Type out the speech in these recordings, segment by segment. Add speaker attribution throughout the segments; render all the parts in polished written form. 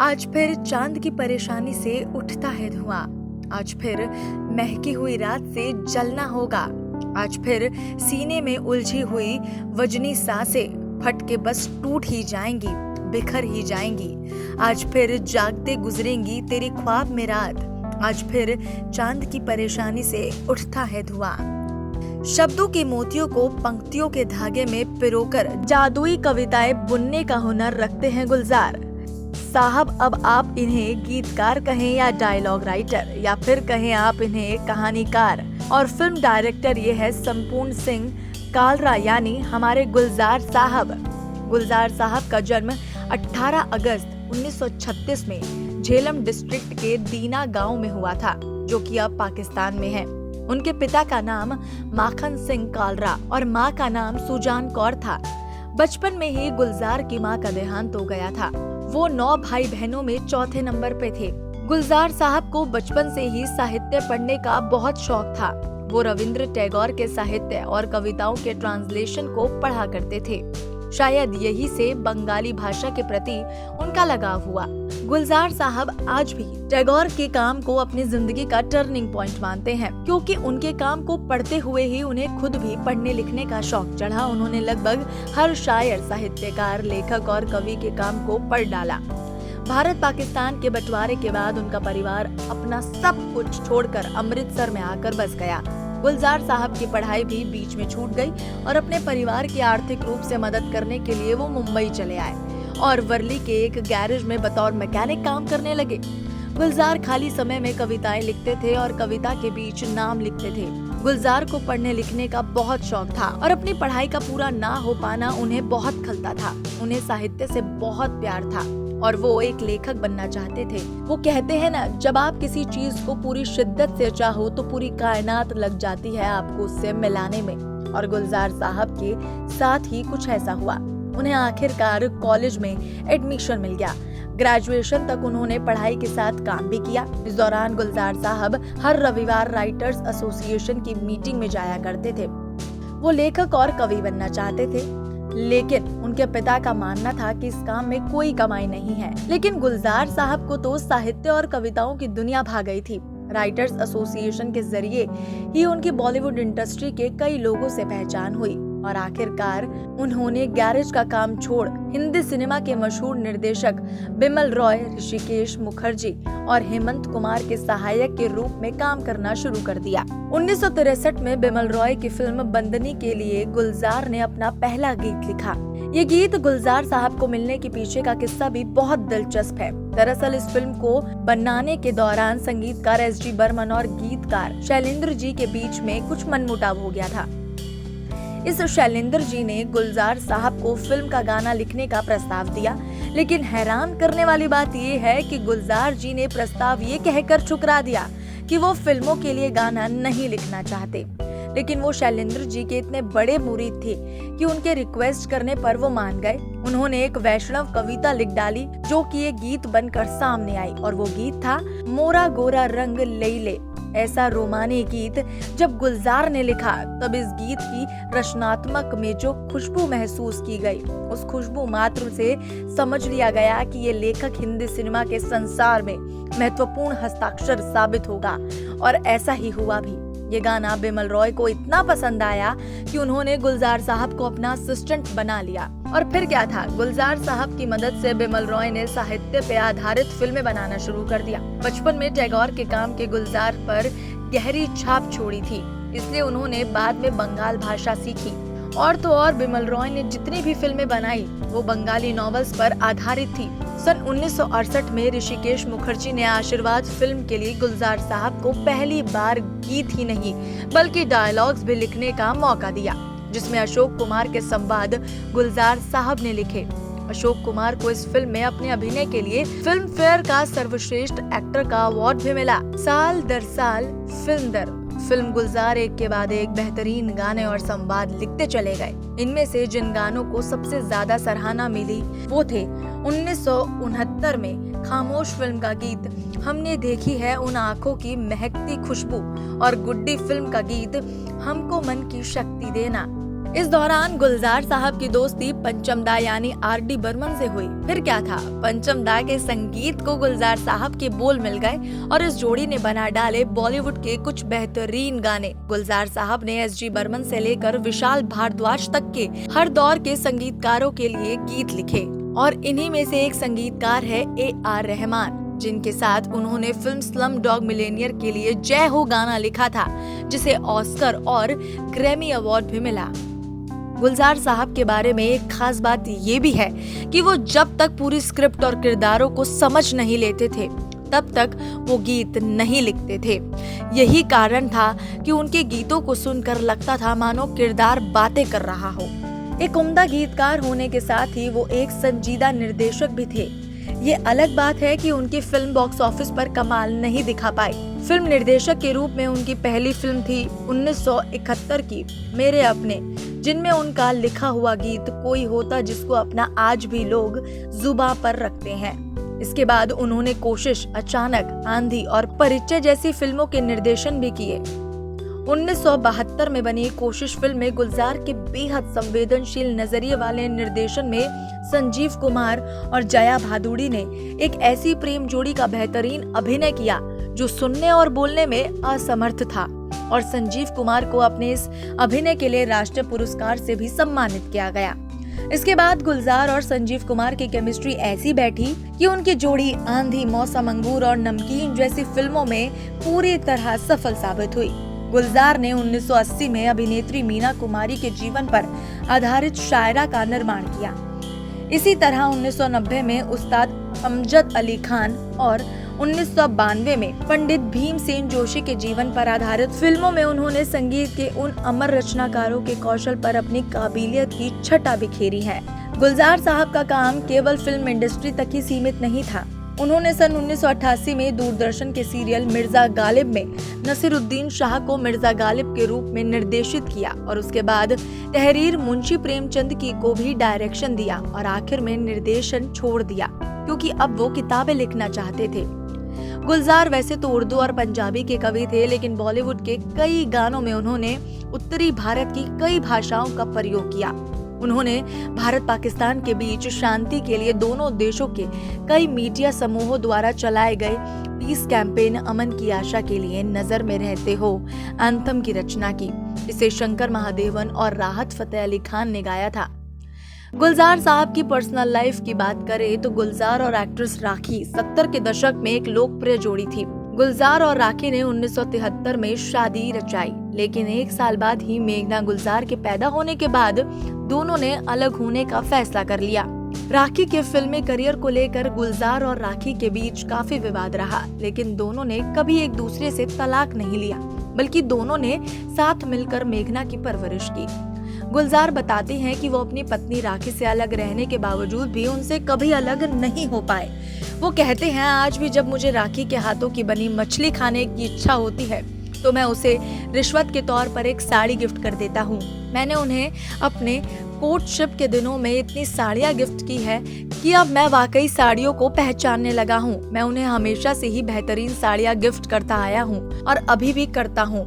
Speaker 1: आज फिर चांद की परेशानी से उठता है धुआं। आज फिर महकी हुई रात से जलना होगा। आज फिर सीने में उलझी हुई वजनी सांसें फट के बस टूट ही जाएंगी, बिखर ही जाएंगी। आज फिर जागते गुजरेंगी तेरी ख्वाब में रात। आज फिर चांद की परेशानी से उठता है धुआं। शब्दों के मोतियों को पंक्तियों के धागे में पिरोकर जादुई कविताएं बुनने का हुनर रखते हैं गुलजार साहब। अब आप इन्हें गीतकार कहें या डायलॉग राइटर, या फिर कहें आप इन्हें कहानीकार और फिल्म डायरेक्टर, ये है संपूर्ण सिंह कालरा यानी हमारे गुलजार साहब। गुलजार साहब का जन्म 18 अगस्त 1936 में झेलम डिस्ट्रिक्ट के दीना गांव में हुआ था, जो कि अब पाकिस्तान में है। उनके पिता का नाम माखन सिंह कालरा और माँ का नाम सुजान कौर था। बचपन में ही गुलजार की माँ का देहांत हो गया था। वो 9 भाई बहनों में चौथे नंबर पे थे। गुलजार साहब को बचपन से ही साहित्य पढ़ने का बहुत शौक था। वो रविंद्र टैगोर के साहित्य और कविताओं के ट्रांसलेशन को पढ़ा करते थे। शायद यही से बंगाली भाषा के प्रति उनका लगाव हुआ। गुलजार साहब आज भी टैगोर के काम को अपनी जिंदगी का टर्निंग पॉइंट मानते हैं, क्योंकि उनके काम को पढ़ते हुए ही उन्हें खुद भी पढ़ने लिखने का शौक चढ़ा। उन्होंने लगभग हर शायर, साहित्यकार, लेखक और कवि के काम को पढ़ डाला। भारत पाकिस्तान के बंटवारे के बाद उनका परिवार अपना सब कुछ छोड़कर अमृतसर में आकर बस गया। गुलजार साहब की पढ़ाई भी बीच में छूट गई और अपने परिवार की आर्थिक रूप से मदद करने के लिए वो मुंबई चले आए और वर्ली के एक गैरेज में बतौर मैकेनिक काम करने लगे। गुलजार खाली समय में कविताएं लिखते थे और कविता के बीच नाम लिखते थे। गुलजार को पढ़ने लिखने का बहुत शौक था और अपनी पढ़ाई का पूरा ना हो पाना उन्हें बहुत खलता था। उन्हें साहित्य से बहुत प्यार था और वो एक लेखक बनना चाहते थे। वो कहते हैं ना, जब आप किसी चीज को पूरी शिद्दत से चाहो तो पूरी कायनात लग जाती है आपको उससे मिलाने में। और गुलजार साहब के साथ ही कुछ ऐसा हुआ। उन्हें आखिरकार कॉलेज में एडमिशन मिल गया। ग्रेजुएशन तक उन्होंने पढ़ाई के साथ काम भी किया। इस दौरान गुलजार साहब हर रविवार राइटर्स एसोसिएशन की मीटिंग में जाया करते थे। वो लेखक और कवि बनना चाहते थे, लेकिन उनके पिता का मानना था कि इस काम में कोई कमाई नहीं है। लेकिन गुलजार साहब को तो साहित्य और कविताओं की दुनिया भा गई थी। राइटर्स एसोसिएशन के जरिए ही उनकी बॉलीवुड इंडस्ट्री के कई लोगों से पहचान हुई और आखिरकार उन्होंने गैरेज का काम छोड़ हिंदी सिनेमा के मशहूर निर्देशक बिमल रॉय, ऋषिकेश मुखर्जी और हेमंत कुमार के सहायक के रूप में काम करना शुरू कर दिया। 1963 में बिमल रॉय की फिल्म बंदनी के लिए गुलजार ने अपना पहला गीत लिखा। ये गीत गुलजार साहब को मिलने के पीछे का किस्सा भी बहुत दिलचस्प है। दरअसल इस फिल्म को बनाने के दौरान संगीतकार एस.डी. बर्मन और गीतकार शैलेंद्र जी के बीच में कुछ मनमुटाव हो गया था। इस शैलेंद्र जी ने गुलजार साहब को फिल्म का गाना लिखने का प्रस्ताव दिया, लेकिन हैरान करने वाली बात ये है कि गुलजार जी ने प्रस्ताव ये कहकर ठुकरा दिया कि वो फिल्मों के लिए गाना नहीं लिखना चाहते। लेकिन वो शैलेंद्र जी के इतने बड़े मुरीद थे कि उनके रिक्वेस्ट करने पर वो मान गए। उन्होंने एक वैष्णव कविता लिख डाली, जो कि एक गीत बनकर सामने आई, और वो गीत था मोरा गोरा रंग लैले। ऐसा रोमानी गीत जब गुलजार ने लिखा, तब इस गीत की रचनात्मक में जो खुशबू महसूस की गई, उस खुशबू मात्र से समझ लिया गया कि ये लेखक हिंदी सिनेमा के संसार में महत्वपूर्ण हस्ताक्षर साबित होगा। और ऐसा ही हुआ भी। ये गाना बिमल रॉय को इतना पसंद आया कि उन्होंने गुलजार साहब को अपना असिस्टेंट बना लिया। और फिर क्या था, गुलजार साहब की मदद से बिमल रॉय ने साहित्य पे आधारित फिल्में बनाना शुरू कर दिया। बचपन में टैगोर के काम के गुलजार पर गहरी छाप छोड़ी थी, इसलिए उन्होंने बाद में बंगाल भाषा सीखी। और तो और बिमल रॉय ने जितनी भी फिल्में बनाई वो बंगाली नॉवेल्स पर आधारित थी। सन 1968 में ऋषिकेश मुखर्जी ने आशीर्वाद फिल्म के लिए गुलजार साहब को पहली बार गीत ही नहीं बल्कि डायलॉग्स भी लिखने का मौका दिया, जिसमें अशोक कुमार के संवाद गुलजार साहब ने लिखे। अशोक कुमार को इस फिल्म में अपने अभिनय के लिए फिल्म फेयर का सर्वश्रेष्ठ एक्टर का अवार्ड भी मिला। साल दर साल फिल्म दर फिल्म गुलजार एक के बाद एक बेहतरीन गाने और संवाद लिखते चले गए। इनमें से जिन गानों को सबसे ज्यादा सराहना मिली वो थे 1969 में खामोश फिल्म का गीत हमने देखी है उन आँखों की महकती खुशबू और गुड्डी फिल्म का गीत हमको मन की शक्ति देना। इस दौरान गुलजार साहब की दोस्ती पंचम दा यानी आर.डी. बर्मन से हुई। फिर क्या था, पंचम दा के संगीत को गुलजार साहब के बोल मिल गए और इस जोड़ी ने बना डाले बॉलीवुड के कुछ बेहतरीन गाने। गुलजार साहब ने एस.जी. बर्मन से लेकर विशाल भारद्वाज तक के हर दौर के संगीतकारों के लिए गीत लिखे और इन्हीं में से एक संगीतकार है A.R. रहमान, जिनके साथ उन्होंने फिल्म स्लम डॉग मिलियनेयर के लिए जय हो गाना लिखा था, जिसे ऑस्कर और ग्रैमी अवार्ड भी मिला। गुलजार साहब के बारे में एक खास बात ये भी है कि वो जब तक पूरी स्क्रिप्ट और किरदारों को समझ नहीं लेते थे तब तक वो गीत नहीं लिखते थे। यही कारण था कि उनके गीतों को सुनकर लगता था मानो किरदार बातें कर रहा हो। एक उम्दा गीतकार होने के साथ ही वो एक संजीदा निर्देशक भी थे। ये अलग बात है कि उनकी फिल्म बॉक्स ऑफिस पर कमाल नहीं दिखा पाई। फिल्म निर्देशक के रूप में उनकी पहली फिल्म थी 1971 की मेरे अपने, जिनमें उनका लिखा हुआ गीत कोई होता जिसको अपना आज भी लोग जुबां पर रखते हैं। इसके बाद उन्होंने कोशिश, अचानक, आंधी और परिचय जैसी फिल्मों के निर्देशन भी किए। 1972 में बनी कोशिश फिल्म में गुलजार के बेहद संवेदनशील नजरिए वाले निर्देशन में संजीव कुमार और जया भादुड़ी ने एक ऐसी प्रेम जोड़ी का बेहतरीन अभिनय किया जो सुनने और बोलने में असमर्थ था, और संजीव कुमार को अपने इस अभिनय के लिए राष्ट्रीय पुरस्कार से भी सम्मानित किया गया। इसके बाद गुलजार और संजीव कुमार की केमिस्ट्री ऐसी बैठी कि उनकी जोड़ी आंधी, मौसम, अंगूर और नमकीन जैसी फिल्मों में पूरी तरह सफल साबित हुई। गुलजार ने 1980 में अभिनेत्री मीना कुमारी के जीवन पर आधारित शायरा का निर्माण किया। इसी तरह 1990 में उस्ताद अमजद अली खान और 1992 में पंडित भीमसेन जोशी के जीवन पर आधारित फिल्मों में उन्होंने संगीत के उन अमर रचनाकारों के कौशल पर अपनी काबिलियत की छटा बिखेरी है। गुलजार साहब का काम केवल फिल्म इंडस्ट्री तक ही सीमित नहीं था। उन्होंने सन 1988 में दूरदर्शन के सीरियल मिर्जा गालिब में नसीरुद्दीन शाह को मिर्जा गालिब के रूप में निर्देशित किया और उसके बाद तहरीर मुंशी प्रेमचंद की को भी डायरेक्शन दिया और आखिर में निर्देशन छोड़ दिया क्योंकि अब वो किताबें लिखना चाहते थे। गुलजार वैसे तो उर्दू और पंजाबी के कवि थे, लेकिन बॉलीवुड के कई गानों में उन्होंने उत्तरी भारत की कई भाषाओं का प्रयोग किया। उन्होंने भारत पाकिस्तान के बीच शांति के लिए दोनों देशों के कई मीडिया समूहों द्वारा चलाए गए पीस कैंपेन अमन की आशा के लिए नजर में रहते हो एंथम की रचना की। इसे शंकर महादेवन और राहत फतेह अली खान ने गाया था। गुलजार साहब की पर्सनल लाइफ की बात करें तो गुलजार और एक्ट्रेस राखी 70 के दशक में एक लोकप्रिय जोड़ी थी। गुलजार और राखी ने 1973 में शादी रचाई, लेकिन एक साल बाद ही मेघना गुलजार के पैदा होने के बाद दोनों ने अलग होने का फैसला कर लिया। राखी के फिल्मी करियर को लेकर गुलजार और राखी के बीच काफी विवाद रहा, लेकिन दोनों ने कभी एक दूसरे से तलाक नहीं लिया, बल्कि दोनों ने साथ मिलकर मेघना की परवरिश की। गुलजार बताते हैं कि वो अपनी पत्नी राखी से अलग रहने के बावजूद भी उनसे कभी अलग नहीं हो पाए। वो कहते हैं, आज भी जब मुझे राखी के हाथों की बनी मछली खाने की इच्छा होती है तो मैं उसे रिश्वत के तौर पर एक साड़ी गिफ्ट कर देता हूँ। मैंने उन्हें अपने कोर्टशिप के दिनों में इतनी साड़ियाँ गिफ्ट की है कि अब मैं वाकई साड़ियों को पहचानने लगा हूँ। मैं उन्हें हमेशा से ही बेहतरीन साड़ियाँ गिफ्ट करता आया हूँ और अभी भी करता हूँ।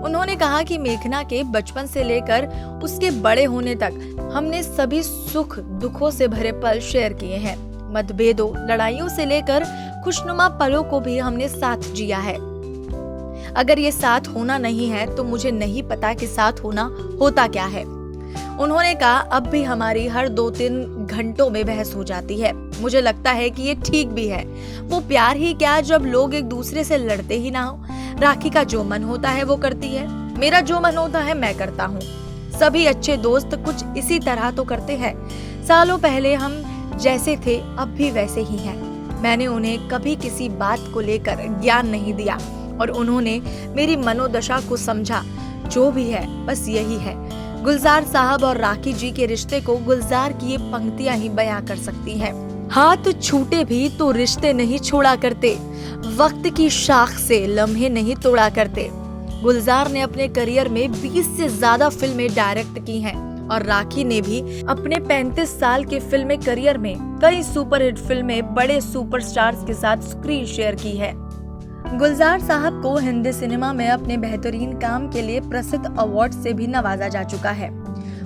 Speaker 1: उन्होंने कहा कि मेघना के बचपन से लेकर उसके बड़े होने तक हमने सभी सुख दुखों से भरे पल शेयर किए हैं। मतभेदों, लड़ाइयों से लेकर खुशनुमा पलों को भी हमने साथ जिया है। अगर ये साथ होना नहीं है तो मुझे नहीं पता कि साथ होना होता क्या है। उन्होंने कहा, अब भी हमारी हर 2-3 घंटों में बहस हो जाती है। मुझे लगता है कि ये ठीक भी है। वो प्यार ही क्या जब लोग एक दूसरे से लड़ते ही ना हो। राखी का जो मन होता है वो करती है, मेरा जो मन होता है मैं करता हूँ। सभी अच्छे दोस्त कुछ इसी तरह तो करते हैं। सालों पहले हम जैसे थे अब भी वैसे ही हैं। मैंने उन्हें कभी किसी बात को लेकर ज्ञान नहीं दिया और उन्होंने मेरी मनोदशा को समझा। जो भी है बस यही है। गुलजार साहब और राखी जी के रिश्ते को गुलजार की ये पंक्तियां ही बयां कर सकती हैं। हाथ छूटे भी तो रिश्ते नहीं छोड़ा करते, वक्त की शाख से लम्हे नहीं तोड़ा करते। गुलजार ने अपने करियर में 20 से ज्यादा फिल्में डायरेक्ट की हैं और राखी ने भी अपने 35 साल के फिल्मी करियर में कई सुपरहिट फिल्में बड़े सुपरस्टार्स के साथ स्क्रीन शेयर की है। गुलजार साहब को हिंदी सिनेमा में अपने बेहतरीन काम के लिए प्रसिद्ध अवार्ड से भी नवाजा जा चुका है।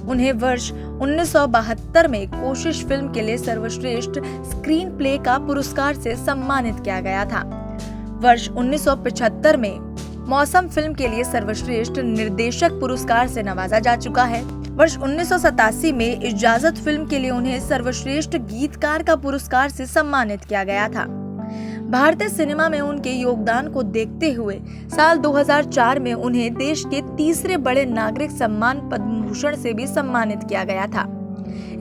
Speaker 1: उन्हें वर्ष 1972 में कोशिश फिल्म के लिए सर्वश्रेष्ठ स्क्रीन प्ले का पुरस्कार से सम्मानित किया गया था। वर्ष 1975 में मौसम फिल्म के लिए सर्वश्रेष्ठ निर्देशक पुरस्कार से नवाजा जा चुका है। वर्ष 1987 में इजाजत फिल्म के लिए उन्हें सर्वश्रेष्ठ गीतकार का पुरस्कार से सम्मानित किया गया था। भारतीय सिनेमा में उनके योगदान को देखते हुए साल 2004 में उन्हें देश के तीसरे बड़े नागरिक सम्मान पद्म भूषण से भी सम्मानित किया गया था।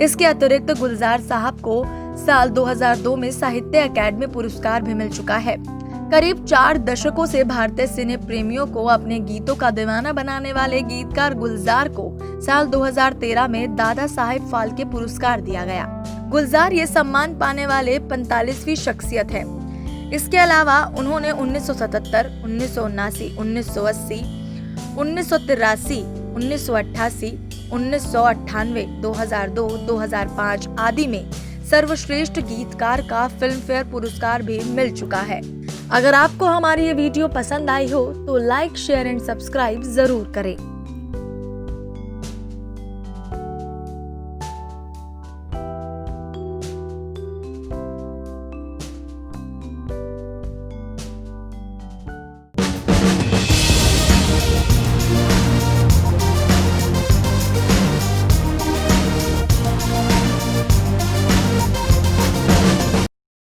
Speaker 1: इसके अतिरिक्त गुलजार साहब को साल 2002 में साहित्य अकादमी पुरस्कार भी मिल चुका है। करीब 4 दशकों से भारतीय सिने प्रेमियों को अपने गीतों का दीवाना बनाने वाले गीतकार गुलजार को साल 2013 में दादा साहेब फाल्के पुरस्कार दिया गया। गुलजार ये सम्मान पाने वाले 45वीं शख्सियत है। इसके अलावा उन्होंने 1977, 1979, 1980, 1983, 1988, 1998, 2002, 2005 आदि में सर्वश्रेष्ठ गीतकार का फिल्म फेयर पुरस्कार भी मिल चुका है। अगर आपको हमारी ये वीडियो पसंद आई हो तो लाइक, शेयर एंड सब्सक्राइब जरूर करें।